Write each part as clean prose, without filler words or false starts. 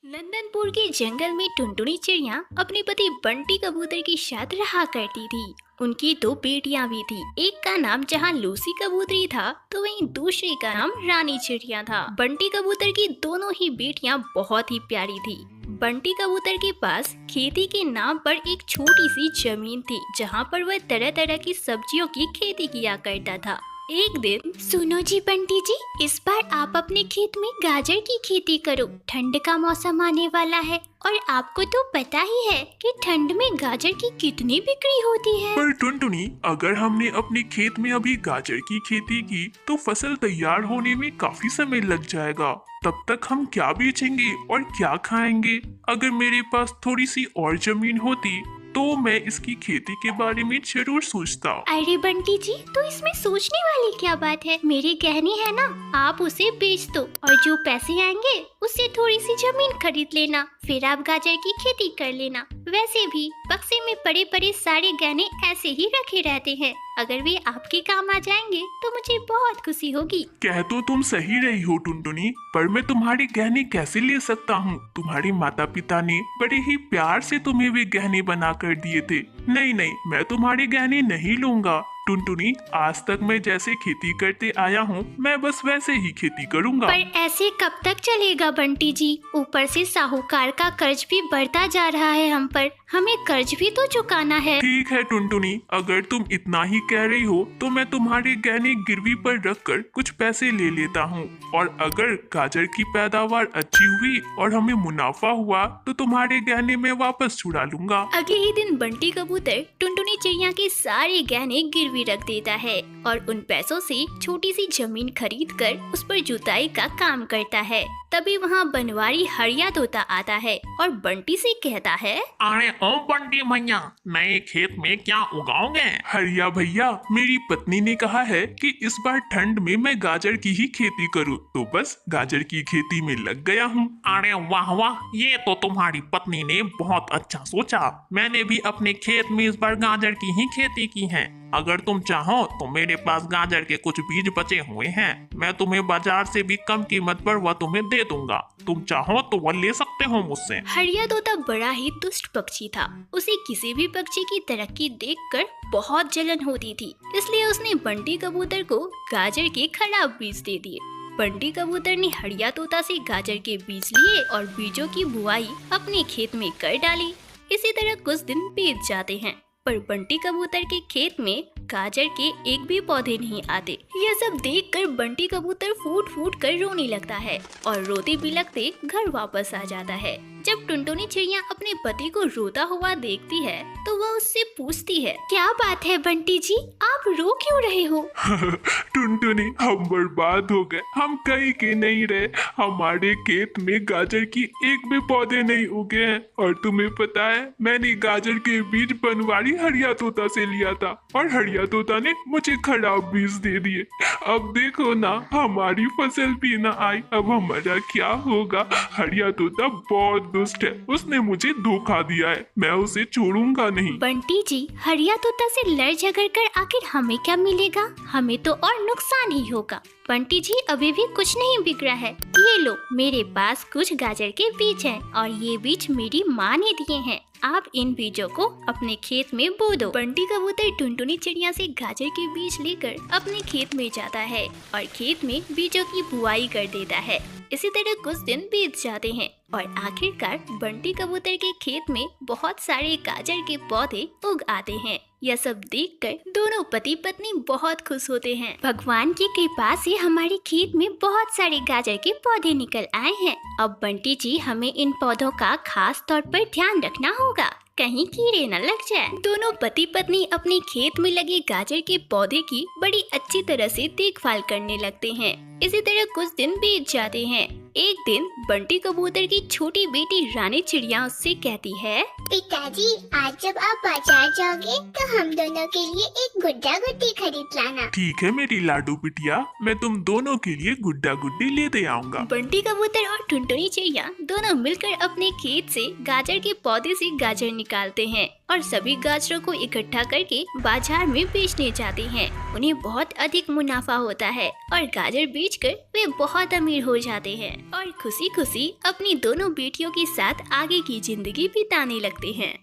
नंदनपुर के जंगल में टुनटुनी चिड़िया अपने पति बंटी कबूतर के साथ रहा करती थी। उनकी दो बेटियां भी थी। एक का नाम जहां लूसी कबूतरी था तो वहीं दूसरे का नाम रानी चिड़िया था। बंटी कबूतर की दोनों ही बेटियां बहुत ही प्यारी थी। बंटी कबूतर के पास खेती के नाम पर एक छोटी सी जमीन थी जहां पर वह तरह तरह की सब्जियों की खेती किया करता था। एक दिन, सुनो जी बंटी जी, इस बार आप अपने खेत में गाजर की खेती करो। ठंड का मौसम आने वाला है और आपको तो पता ही है कि ठंड में गाजर की कितनी बिक्री होती है। पर टुनटुनी, अगर हमने अपने खेत में अभी गाजर की खेती की तो फसल तैयार होने में काफी समय लग जाएगा। तब तक हम क्या बेचेंगे और क्या खाएंगे? अगर मेरे पास थोड़ी सी और जमीन होती तो मैं इसकी खेती के बारे में जरूर सोचता। अरे बंटी जी, तो इसमें सोचने वाली क्या बात है? मेरे गहने है ना, आप उसे बेच दो और जो पैसे आएंगे उससे थोड़ी सी जमीन खरीद लेना, फिर आप गाजर की खेती कर लेना। वैसे भी बक्से में पड़े पड़े सारे गहने ऐसे ही रखे रहते हैं। अगर वे आपके काम आ जाएंगे तो मुझे बहुत खुशी होगी। कह तो तुम सही रही हो टुनटुनी, पर मैं तुम्हारे गहने कैसे ले सकता हूँ? तुम्हारे माता पिता ने बड़े ही प्यार से तुम्हें वे गहने बना कर दिए थे। नहीं नहीं, मैं तुम्हारे गहने नहीं लूंगा। टुनटुनी, आज तक मैं जैसे खेती करते आया हूँ मैं बस वैसे ही खेती करूँगा। पर ऐसे कब तक चलेगा बंटी जी? ऊपर से साहूकार का कर्ज भी बढ़ता जा रहा है हम पर। हमें कर्ज भी तो चुकाना है। ठीक है टुनटुनी, अगर तुम इतना ही कह रही हो तो मैं तुम्हारे गहने गिरवी पर रखकर कुछ पैसे ले लेता हूँ, और अगर गाजर की पैदावार अच्छी हुई और हमें मुनाफा हुआ तो तुम्हारे गहने मैं वापस छुड़ा लूंगा। अगले ही दिन बंटी कबूतर टुनटुनी चिड़िया के सारे गहने गिरवी रख देता है और उन पैसों से छोटी सी जमीन खरीद कर उस पर जुताई का काम करता है। तभी वहाँ बनवारी हरिया तोता आता है और बंटी से कहता है, अरे ओ बंटी भैया, नए खेत में क्या उगाओगे? हरिया भैया, मेरी पत्नी ने कहा है कि इस बार ठंड में मैं गाजर की ही खेती करूँ, तो बस गाजर की खेती में लग गया हूँ। अरे वाह वाह, ये तो तुम्हारी पत्नी ने बहुत अच्छा सोचा। मैंने भी अपने खेत में इस बार गाजर की ही खेती की है। अगर तुम चाहो तो मेरे पास गाजर के कुछ बीज बचे हुए हैं, मैं तुम्हें बाजार से भी कम कीमत पर वह तुम्हें दे दूंगा। तुम चाहो तो वह ले सकते हो मुझसे। हरिया तोता बड़ा ही दुष्ट पक्षी था। उसे किसी भी पक्षी की तरक्की देखकर बहुत जलन होती थी, इसलिए उसने बंटी कबूतर को गाजर के खराब बीज दे दिए। बंटी कबूतर ने हरिया तोता से गाजर के बीज लिए और बीजों की बुआई अपने खेत में कर डाली। इसी तरह कुछ दिन बीत जाते हैं, पर बंटी कबूतर के खेत में गाजर के एक भी पौधे नहीं आते। यह सब देखकर बंटी कबूतर फूट फूट कर रोने लगता है और रोते बिलखते घर वापस आ जाता है। जब टुनटुनी चिड़िया अपने पति को रोता हुआ देखती है तो वह उससे पूछती है, क्या बात है बंटी जी, आप रो क्यों रहे हो? टुनटुनी, हम बर्बाद हो गए, हम कहीं के नहीं रहे। हमारे खेत में गाजर की एक भी पौधे नहीं उगे हैं, और तुम्हें पता है मैंने गाजर के बीज बनवारी हरिया तोता से लिया था और हरिया तोता ने मुझे खराब बीज दे दिए। अब देखो ना, हमारी फसल भी ना आई, अब हमारा क्या होगा? हरिया तोता बहुत दुष्ट है, उसने मुझे धोखा दिया है, मैं उसे छोड़ूंगा नहीं। बंटी जी, हरिया तोता से लड़ झगड़ कर आखिर हमें क्या मिलेगा? हमें तो और नुकसान ही होगा। बंटी जी, अभी भी कुछ नहीं बिगड़ा है। ये लो, मेरे पास कुछ गाजर के बीज हैं और ये बीज मेरी माँ ने दिए हैं। आप इन बीजों को अपने खेत में बो दो। बंटी कबूतर टुनटुनी चिड़िया से गाजर के बीज लेकर अपने खेत में जाता है और खेत में बीजों की बुआई कर देता है। इसी तरह कुछ दिन बीत जाते हैं और आखिरकार बंटी कबूतर के खेत में बहुत सारे गाजर के पौधे उग आते हैं। यह सब देखकर दोनों पति पत्नी बहुत खुश होते हैं। भगवान की कृपा से हमारे खेत में बहुत सारे गाजर के पौधे निकल आए हैं। अब बंटी जी, हमें इन पौधों का खास तौर पर ध्यान रखना होगा, कहीं कीड़े न लग जाए। दोनों पति पत्नी अपने खेत में लगे गाजर के पौधे की बड़ी अच्छी तरह से देखभाल करने लगते हैं। इसी तरह कुछ दिन बीत जाते हैं। एक दिन बंटी कबूतर की छोटी बेटी रानी चिड़िया उससे कहती है, पिताजी, आज जब आप बाजार जाओगे तो हम दोनों के लिए एक गुड्डा गुड्डी खरीद लाना। ठीक है मेरी लाडू बिटिया, मैं तुम दोनों के लिए गुड्डा गुड्डी लेते आऊंगा। बंटी कबूतर और टुनटुनी चिड़िया दोनों मिलकर अपने खेत से गाजर के पौधे से गाजर निकालते हैं और सभी गाजरों को इकट्ठा करके बाजार में बेचने जाते हैं। उन्हें बहुत अधिक मुनाफा होता है और गाजर बेचकर वे बहुत अमीर हो जाते हैं। और खुशी खुशी अपनी दोनों बेटियों के साथ आगे की जिंदगी बिताने लगते हैं।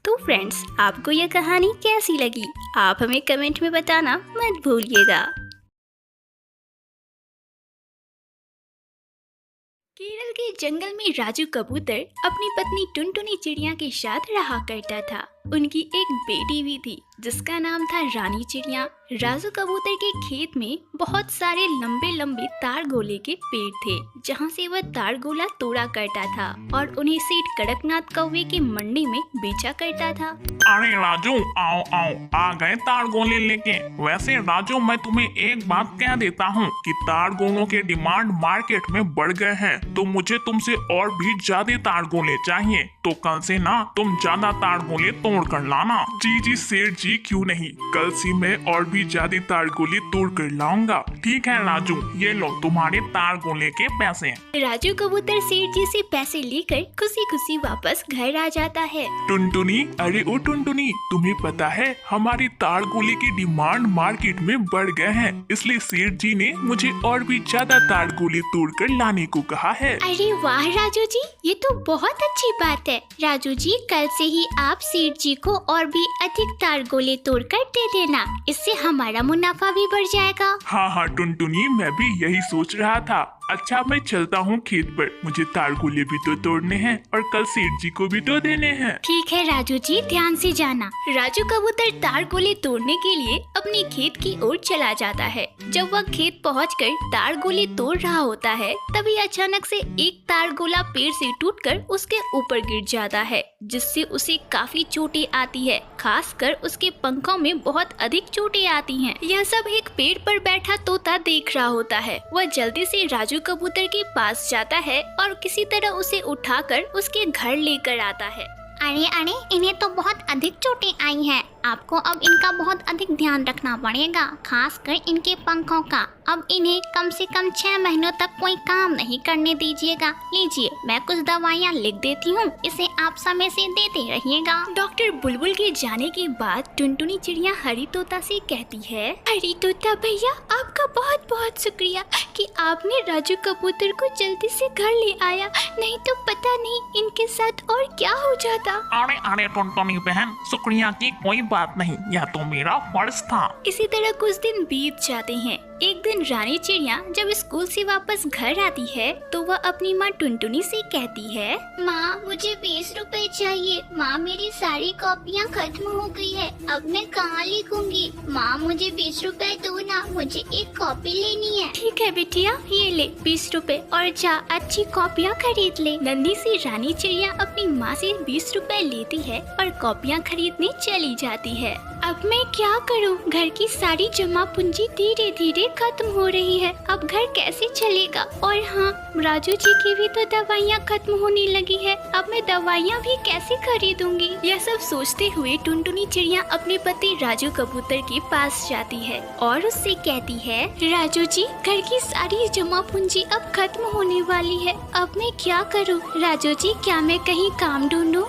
तो फ्रेंड्स, आपको यह कहानी कैसी लगी आप हमें कमेंट में बताना मत भूलिएगा। केरल के जंगल में राजू कबूतर अपनी पत्नी टुनटुनी चिड़िया के साथ रहा करता था। उनकी एक बेटी भी थी जिसका नाम था रानी चिड़िया। राजू कबूतर के खेत में बहुत सारे लंबे लंबे तार गोले के पेड़ थे जहाँ से वह तार गोला तोड़ा करता था और उन्हें सेठ कड़कनाथ कौवे की मंडी में बेचा करता था। अरे राजू, आओ आओ, आ गए तार गोले लेके। वैसे राजू, मैं तुम्हें एक बात कह देता हूँ कि तार गोलों के डिमांड मार्केट में बढ़ गए हैं, तो मुझे तुमसे और भी ज्यादा तार गोले चाहिए। तो कल से ना तुम ज्यादा तार गोले तोड़ कर लाना। जी जी सेठ जी, क्यों नहीं, कल से मैं और भी ज्यादा तार गोले तोड़ कर लाऊंगा। ठीक है राजू, ये लो तुम्हारे तार गोले के पैसे। राजू कबूतर सेठ जी से पैसे लेकर खुशी खुशी वापस घर आ जाता है। टुनटुनी, अरे ओ टुनटुनी, तुम्हें पता है हमारे तार गोले की डिमांड मार्केट में बढ़ गए हैं, इसलिए सेठ जी ने मुझे और भी ज्यादा तार गोले तोड़ कर लाने को कहा है। अरे वाह राजू जी, ये तो बहुत अच्छी बात है। राजू जी, कल से ही आप सेठ जी को और भी अधिक तार गोले तोड़ कर दे देना, इससे हमारा मुनाफा भी बढ़ जाएगा। हाँ हाँ टुनटुनी, मैं भी यही सोच रहा था। अच्छा, मैं चलता हूँ खेत पर, मुझे तार गोले भी तो तोड़ने हैं और कल सेठ जी को भी तो देने हैं। ठीक है राजू जी, ध्यान से जाना। राजू कबूतर तार गोले तोड़ने के लिए अपने खेत की ओर चला जाता है। जब वह खेत पहुंचकर तार गोले तोड़ रहा होता है, तभी अचानक से एक तार गोला पेड़ से टूटकर उसके ऊपर गिर जाता है, जिससे उसे काफी चोटें आती है। खासकर उसके पंखों में बहुत अधिक चोटें आती हैं। यह सब एक पेड़ पर बैठा तोता देख रहा होता है। वह जल्दी से राजू कबूतर के पास जाता है और किसी तरह उसे उठाकर उसके घर लेकर आता है। अरे अरे, इन्हें तो बहुत अधिक चोटें आई हैं। आपको अब इनका बहुत अधिक ध्यान रखना पड़ेगा, खासकर इनके पंखों का। अब इन्हें कम से कम 6 महीनों तक कोई काम नहीं करने दीजिएगा। लीजिए, मैं कुछ दवाइयाँ लिख देती हूँ, इसे आप समय से देते रहिएगा। डॉक्टर बुलबुल के जाने के बाद टुनटुनी चिड़िया हरी तोता से कहती है, हरी तोता भैया, आपका बहुत बहुत शुक्रिया कि आपने राजू कबूतर को जल्दी से घर ले आया, नहीं तो पता नहीं इनके साथ और क्या हो जाता। अरे अरे टुनटुनी बहन, शुक्रिया की कोई बात नहीं, यह तो मेरा फर्ज था। इसी तरह कुछ दिन बीत जाते हैं। एक दिन रानी चिड़िया जब स्कूल से वापस घर आती है तो वह अपनी माँ टुनटुनी से कहती है, माँ, मुझे 20 रुपए चाहिए। माँ, मेरी सारी कॉपियाँ खत्म हो गई है, अब मैं कहाँ लिखूंगी? माँ, मुझे 20 रुपए दो ना, मुझे एक कॉपी लेनी है। ठीक है बिटिया, ये ले 20 रुपए और जा अच्छी कॉपियाँ खरीद ले। नन्ही सी रानी चिड़िया अपनी माँ से 20 रुपए लेती है और कॉपियाँ खरीदने चली जाती है। अब मैं क्या करूँ? घर की सारी जमा पूंजी धीरे धीरे खत्म हो रही है, अब घर कैसे चलेगा? और हाँ, राजू जी की भी तो दवाइयाँ खत्म होने लगी है, अब मैं दवाइयाँ भी कैसे खरीदूंगी? यह सब सोचते हुए टुनटुनी चिड़िया अपने पति राजू कबूतर के पास जाती है और उससे कहती है, राजू जी, घर की सारी जमा पूंजी अब खत्म होने वाली है, अब मैं क्या करूँ? राजू जी, क्या मैं कहीं काम ढूंढूं?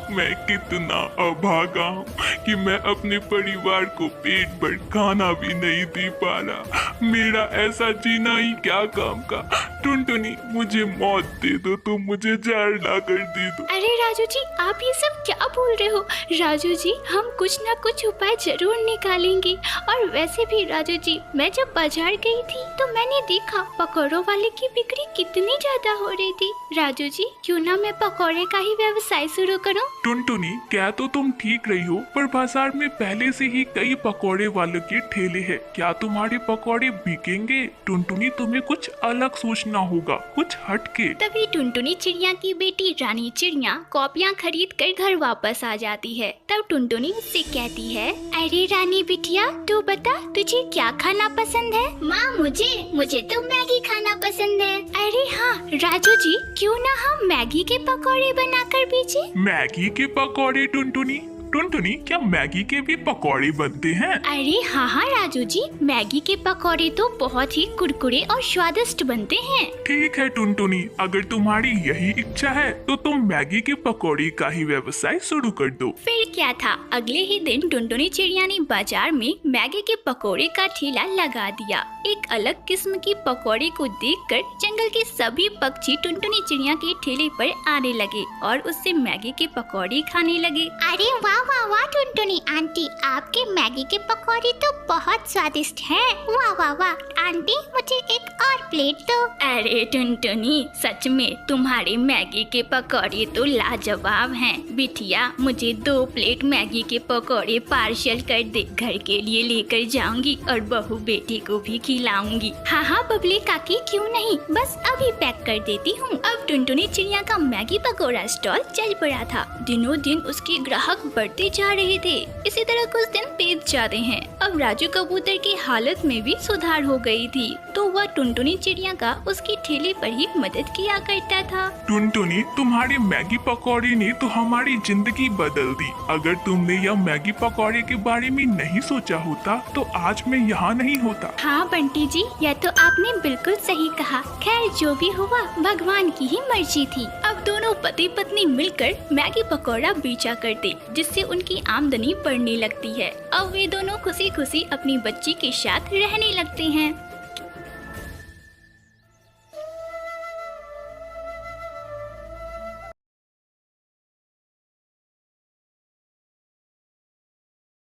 मैं कितना अभागा हूँ कि मैं अपने परिवार को पेट भर खाना भी नहीं दे पा रहा। मेरा ऐसा जीना ही क्या काम का। टुनटुनी, मुझे मौत दे दो, तुम मुझे जहर ला कर दे दो। अरे राजू जी, आप ये सब क्या बोल रहे हो? राजू जी, हम कुछ ना कुछ उपाय जरूर निकालेंगे। और वैसे भी राजू जी, मैं जब बाजार गई थी तो मैंने देखा पकौड़ों वाले की बिक्री कितनी ज्यादा हो रही थी। राजू जी, क्यों ना मैं पकौड़े का ही व्यवसाय शुरू करूं? टुनटुनी, क्या तो तुम ठीक रही हो, पर बाजार में पहले से ही कई पकौड़े वालों के ठेले हैं। क्या तुम्हारे पकौड़े बिकेंगे? टुनटुनी, तुम्हें कुछ अलग सोचना होगा, कुछ हटके। तभी टुनटुनी चिड़िया की बेटी रानी चिड़िया कॉपियाँ खरीद कर घर वापस आ जाती है। तब टुनटुनी उससे कहती है, अरे रानी बिटिया, तू बता, तुझे क्या खाना पसंद है? माँ, मुझे तो मैगी खाना पसंद है। अरे हाँ राजू जी, क्यों ना हम मैगी के पकौड़े बनाकर बेचें? मैगी के पकौड़े? टुनटुनी, टुनटुनी, क्या मैगी के भी पकौड़े बनते हैं? अरे हाँ हाँ राजू जी, मैगी के पकौड़े तो बहुत ही कुरकुरे और स्वादिष्ट बनते हैं। ठीक है टुनटुनी, अगर तुम्हारी यही इच्छा है तो तुम मैगी के पकौड़े का ही व्यवसाय शुरू कर दो। फिर क्या था, अगले ही दिन टुनटुनी चिड़िया ने बाजार में मैगी के पकौड़े का ठेला लगा दिया। एक अलग किस्म की पकौड़े को देखकर जंगल के सभी पक्षी टुनटुनी चिड़िया के ठेले पर आने लगे और उससे मैगी के पकौड़े खाने लगे। अरे वाह वाह वाह टुनटुनी आंटी, आपके मैगी के पकौड़े तो बहुत स्वादिष्ट हैं। वाह वाह वाह आंटी, मुझे एक और प्लेट दो। अरे टुनटुनी, सच में तुम्हारे मैगी के पकौड़े तो लाजवाब हैं। बिटिया, मुझे 2 प्लेट मैगी के पकौड़े पार्सल कर दे, घर के लिए लेकर जाऊंगी और बहू बेटी को भी खिलाऊंगी। हाँ हाँ बबली काकी, क्यों नहीं, बस अभी पैक कर देती हूँ। अब टुनटुनी चिड़िया का मैगी पकौड़ा स्टॉल चल पड़ा था। दिनों दिन उसके ग्राहक बढ़ते जा रहे थे। इसी तरह कुछ दिन बीत जाते हैं। अब राजू कबूतर की हालत में भी सुधार हो गई थी, तो वह टुनटुनी चिड़िया का उसके ठेले पर ही मदद किया करता था। टुनटुनी, तुम्हारे मैगी पकौड़े ने तो हमारी जिंदगी बदल दी। अगर तुमने यह मैगी पकौड़े के बारे में नहीं सोचा होता तो आज मैं यहाँ नहीं होता। हाँ बंटी जी, यह तो आपने बिल्कुल सही कहा। खैर जो भी हुआ, भगवान की ही मर्जी थी। अब दोनों पति पत्नी मिलकर मैगी पकौड़ा बेचा करते, जिससे उनकी आमदनी बढ़ने लगती है। अब वे दोनों खुशी खुशी अपनी बच्ची के साथ रहने लगते हैं।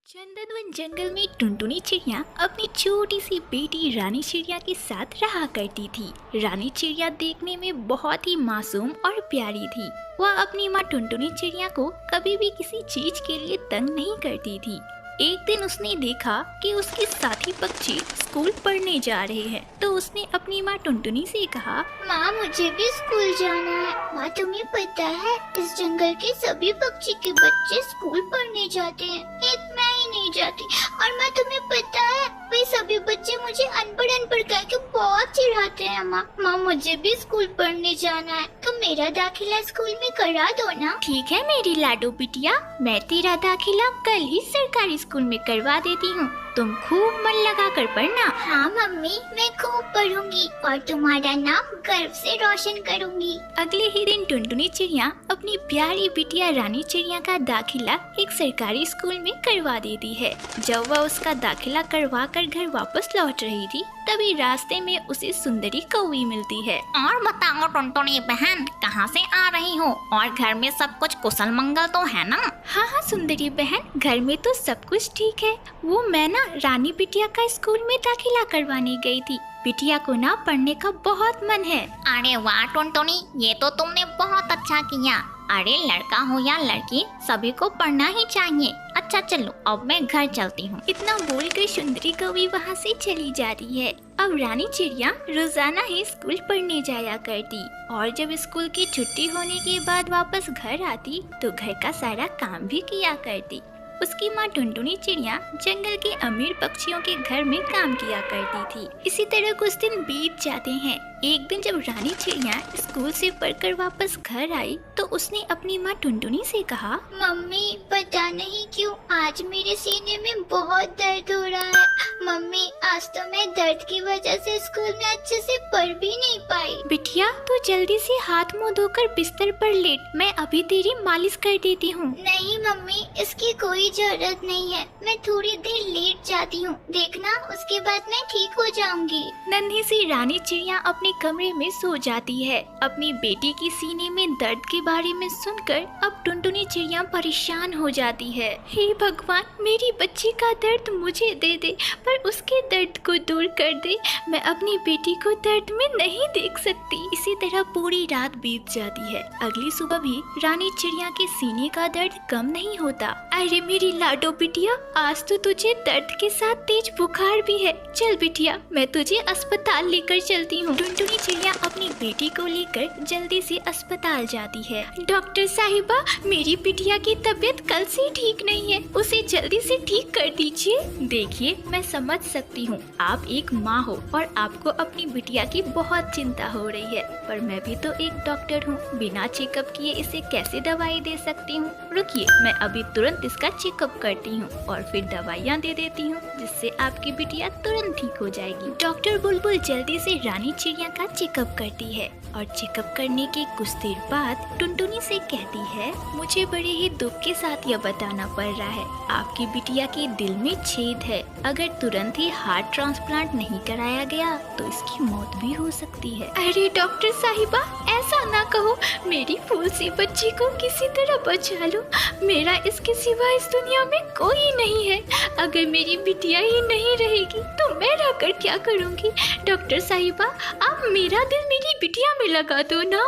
चंदनवन जंगल में टुनटुनी चिड़िया अपनी छोटी सी बेटी रानी चिड़िया के साथ रहा करती थी। रानी चिड़िया देखने में बहुत ही मासूम और प्यारी थी। वह अपनी माँ टुनटुनी चिड़िया को कभी भी किसी चीज के लिए तंग नहीं करती थी। एक दिन उसने देखा कि उसके साथी पक्षी स्कूल पढ़ने जा रहे हैं, तो उसने अपनी माँ टुनटुनी से कहा, माँ मुझे भी स्कूल जाना है। माँ तुम्हें पता है, इस जंगल के सभी पक्षी के बच्चे स्कूल पढ़ने जाते हैं, एक मैं ही नहीं जाती। और माँ तुम्हें पता है, वे सभी बच्चे मुझे अनपढ़ अनपढ़ कह के बहुत चिढ़ाते हैं। माँ मुझे भी स्कूल पढ़ने जाना है, तो मेरा दाखिला स्कूल में करा दो ना। ठीक है मेरी लाडो बिटिया, मैं तेरा दाखिला कल ही सरकारी स्कूल में करवा देती हूँ। तुम खूब मन लगा कर पढ़ना। हाँ मम्मी, मैं खूब पढ़ूंगी और तुम्हारा नाम गर्व से रोशन करूंगी। अगले ही दिन टुनटुनी चिड़िया अपनी प्यारी बिटिया रानी चिड़िया का दाखिला एक सरकारी स्कूल में करवा देती है। जब वह उसका दाखिला करवा कर घर वापस लौट रही थी, तभी रास्ते में उसे सुंदरी कौवी मिलती है। और बताओ टुनटुनी बहन, कहाँ से आ रही हो और घर में सब कुछ कुशल मंगल तो है ना? हाँ हाँ सुंदरी बहन, घर में तो सब कुछ ठीक है। वो मैं ना रानी बिटिया का स्कूल में दाखिला करवाने गई थी। बिटिया को ना पढ़ने का बहुत मन है। अरे वाह टुनटुनी, ये तो तुमने बहुत अच्छा किया। अरे लड़का हो या लड़की, सभी को पढ़ना ही चाहिए। अच्छा चलो, अब मैं घर चलती हूँ। इतना बोलकर सुंदरी कौवी वहाँ से चली जाती है। अब रानी चिड़िया रोजाना ही स्कूल पढ़ने जाया करती और जब स्कूल की छुट्टी होने के बाद वापस घर आती तो घर का सारा काम भी किया करती। उसकी माँ टुनटुनी चिड़िया जंगल के अमीर पक्षियों के घर में काम किया करती थी। इसी तरह कुछ दिन बीत जाते हैं। एक दिन जब रानी चिड़िया स्कूल से पढ़कर वापस घर आई तो उसने अपनी माँ टुनटुनी से कहा, मम्मी पता नहीं क्यों आज मेरे सीने में बहुत दर्द हो रहा है। मम्मी आज तो मैं दर्द की वजह से स्कूल में अच्छे से पढ़ भी नहीं पाई। बिटिया तू जल्दी से हाथ मुँह धोकर बिस्तर पर लेट, मैं अभी तेरी मालिश कर देती हूँ। नहीं मम्मी, इसकी कोई जरूरत नहीं है, मैं थोड़ी देर लेट जाती हूँ, देखना उसके बाद मैं ठीक हो जाऊंगी। नन्ही सी रानी चिड़िया अपने कमरे में सो जाती है। अपनी बेटी की सीने में दर्द के बारे में सुनकर अब टुनटुनी चिड़िया परेशान हो जाती है। हे भगवान, मेरी बच्ची का दर्द मुझे दे दे, पर उसके दर्द को दूर कर दे। मैं अपनी बेटी को दर्द में नहीं देख सकती। इसी तरह पूरी रात बीत जाती है। अगली सुबह भी रानी चिड़िया के सीने का दर्द कम नहीं होता। अरे मेरी लाडो बिटिया, आज तो तुझे दर्द के साथ तेज बुखार भी है। चल बिटिया, मैं तुझे अस्पताल लेकर चलती हूँ। टुनटुनी चिड़िया अपनी बेटी को लेकर जल्दी से अस्पताल जाती है। डॉक्टर साहिबा, मेरी बिटिया की तबीयत कल से ठीक नहीं है, उसे जल्दी से ठीक कर दीजिए। देखिए, मैं समझ सकती हूँ, आप एक माँ हो और आपको अपनी बिटिया की बहुत चिंता हो रही है, पर मैं भी तो एक डॉक्टर हूँ, बिना चेकअप किए इसे कैसे दवाई दे सकती हूँ। रुकिए, मैं अभी तुरंत इसका चेकअप करती हूँ और फिर दवाइयाँ दे देती हूँ, जिससे आपकी बिटिया तुरंत ठीक हो जाएगी। डॉक्टर बुलबुल जल्दी से रानी चिड़िया का चेकअप करती है और चेकअप करने के कुछ देर बाद टुनटुनी से कहती है, मुझे बड़े ही दुख के साथ यह बताना पड़ रहा है, आपकी बिटिया के दिल में छेद है। अगर तुरंत ही हार्ट ट्रांसप्लांट नहीं कराया गया तो इसकी मौत भी हो सकती है। अरे डॉक्टर साहिबा, ऐसा ना कहो, मेरी फूल सी बच्ची को किसी तरह बचा लो, मेरा इसके सिवा इस दुनिया में कोई नहीं है। अगर मेरी बिटिया ही नहीं रहेगी तो मैं रहकर क्या करूँगी। डॉक्टर साहिबा, आप मेरा दिल मेरी बिटिया में लगा दो ना।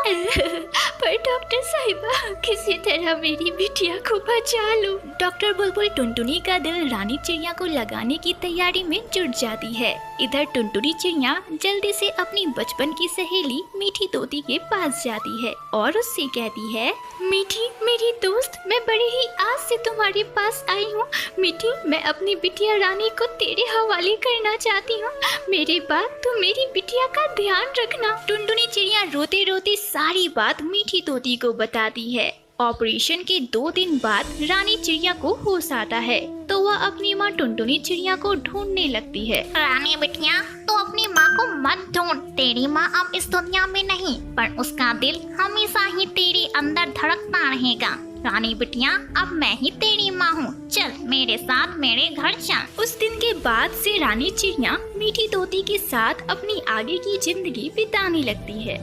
पर डॉक्टर साहिबा, किसी तरह मेरी बिटिया को बचा लो। डॉक्टर बुलबुल टुनटुनी का दिल रानी चिड़िया को लगाने की तैयारी में जुट जाती है। इधर टुनटुनी चिड़िया जल्दी से अपनी बचपन की सहेली मीठी तोती के पास जाती है और उससे कहती है, मीठी मेरी दोस्त, मैं बड़ी ही आस से तुम्हारे पास आई हूँ। मीठी, मैं अपनी बिटिया रानी को तेरे हवाले करना चाहती हूँ, मेरे बाद तू मेरी बिटिया का ध्यान रखना। टुनटुनी चिड़िया रोते रोते सारी बात मीठी तोती को बताती है। ऑपरेशन के 2 दिन बाद रानी चिड़िया को होश आता है तो वह अपनी माँ टुनटुनी चिड़िया को ढूंढने लगती है। रानी बिटिया, तू अपनी माँ को मत ढूंढ, तेरी माँ अब इस दुनिया में नहीं, पर उसका दिल हमेशा ही तेरे अंदर धड़कता रहेगा। रानी बिटिया, अब मैं ही तेरी माँ हूँ, चल मेरे साथ मेरे घर चल। उस दिन के बाद से रानी चिड़िया मीठी तोती के साथ अपनी आगे की जिंदगी बिताने लगती है।